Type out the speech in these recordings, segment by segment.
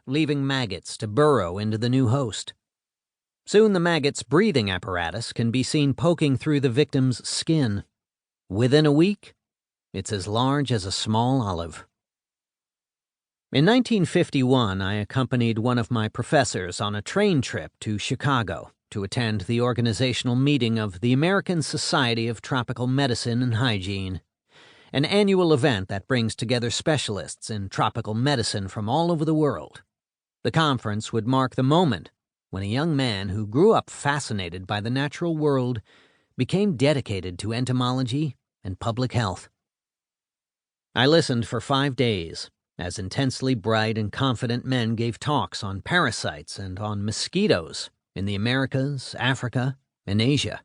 leaving maggots to burrow into the new host. Soon the maggot's breathing apparatus can be seen poking through the victim's skin. Within a week, it's as large as a small olive. In 1951, I accompanied one of my professors on a train trip to Chicago to attend the organizational meeting of the American Society of Tropical Medicine and Hygiene, an annual event that brings together specialists in tropical medicine from all over the world. The conference would mark the moment when a young man who grew up fascinated by the natural world became dedicated to entomology and public health. I listened for 5 days as intensely bright and confident men gave talks on parasites and on mosquitoes in the Americas, Africa, and Asia.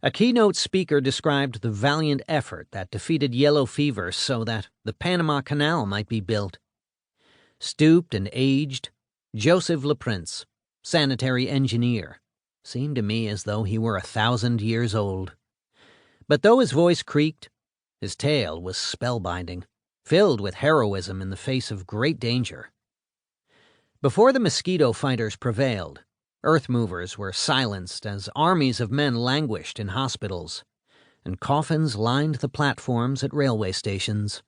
A keynote speaker described the valiant effort that defeated yellow fever so that the Panama Canal might be built. Stooped and aged, Joseph LaPrince, sanitary engineer, seemed to me as though he were 1,000 years old. But though his voice creaked, his tale was spellbinding, filled with heroism in the face of great danger. Before the mosquito fighters prevailed, earth movers were silenced as armies of men languished in hospitals, and coffins lined the platforms at railway stations.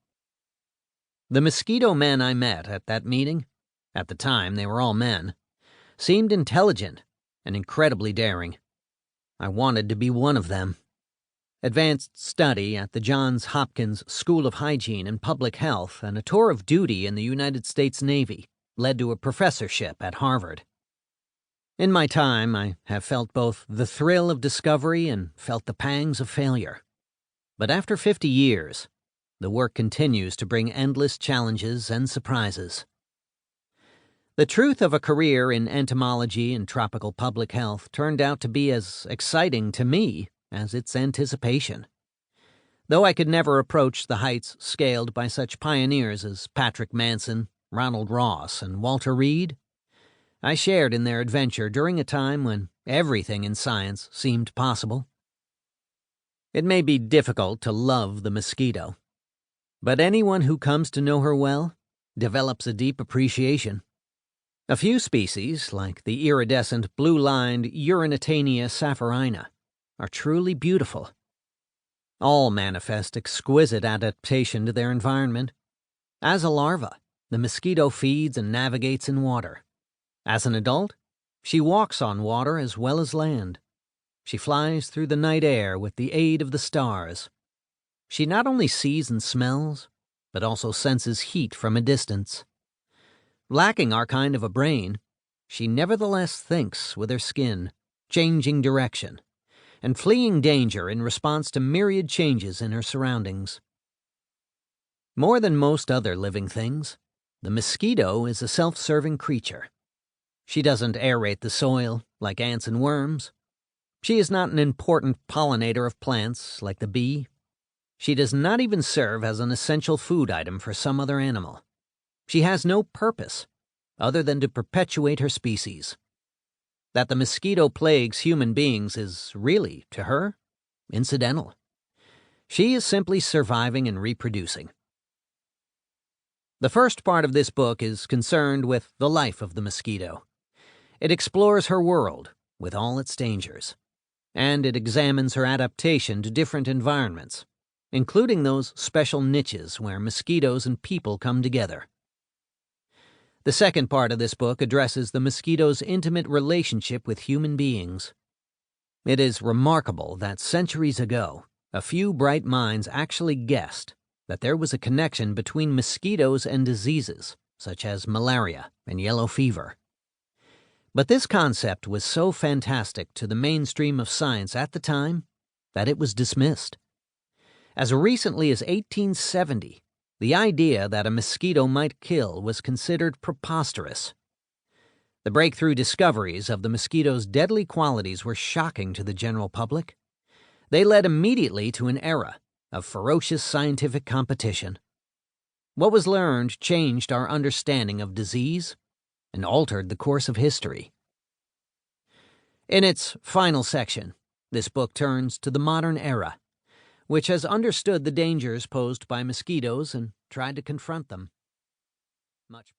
The mosquito men I met at that meeting, at the time they were all men, seemed intelligent and incredibly daring. I wanted to be one of them. Advanced study at the Johns Hopkins School of Hygiene and Public Health and a tour of duty in the United States Navy led to a professorship at Harvard. In my time, I have felt both the thrill of discovery and felt the pangs of failure. But after 50 years, the work continues to bring endless challenges and surprises. The truth of a career in entomology and tropical public health turned out to be as exciting to me as its anticipation. Though I could never approach the heights scaled by such pioneers as Patrick Manson, Ronald Ross, and Walter Reed, I shared in their adventure during a time when everything in science seemed possible. It may be difficult to love the mosquito, but anyone who comes to know her well develops a deep appreciation. A few species, like the iridescent blue-lined Urinatania sapphirina, are truly beautiful. All manifest exquisite adaptation to their environment. As a larva, the mosquito feeds and navigates in water. As an adult, she walks on water as well as land. She flies through the night air with the aid of the stars. She not only sees and smells, but also senses heat from a distance. Lacking our kind of a brain, she nevertheless thinks with her skin, changing direction, and fleeing danger in response to myriad changes in her surroundings. More than most other living things, the mosquito is a self-serving creature. She doesn't aerate the soil like ants and worms. She is not an important pollinator of plants like the bee. She does not even serve as an essential food item for some other animal. She has no purpose other than to perpetuate her species. That the mosquito plagues human beings is really, to her, incidental. She is simply surviving and reproducing. The first part of this book is concerned with the life of the mosquito. It explores her world with all its dangers, and it examines her adaptation to different environments, including those special niches where mosquitoes and people come together. The second part of this book addresses the mosquito's intimate relationship with human beings. It is remarkable that centuries ago, a few bright minds actually guessed that there was a connection between mosquitoes and diseases, such as malaria and yellow fever. But this concept was so fantastic to the mainstream of science at the time that it was dismissed. As recently as 1870, the idea that a mosquito might kill was considered preposterous. The breakthrough discoveries of the mosquito's deadly qualities were shocking to the general public. They led immediately to an era of ferocious scientific competition. What was learned changed our understanding of disease and altered the course of history. In its final section, this book turns to the modern era, which has understood the dangers posed by mosquitoes and tried to confront them. Much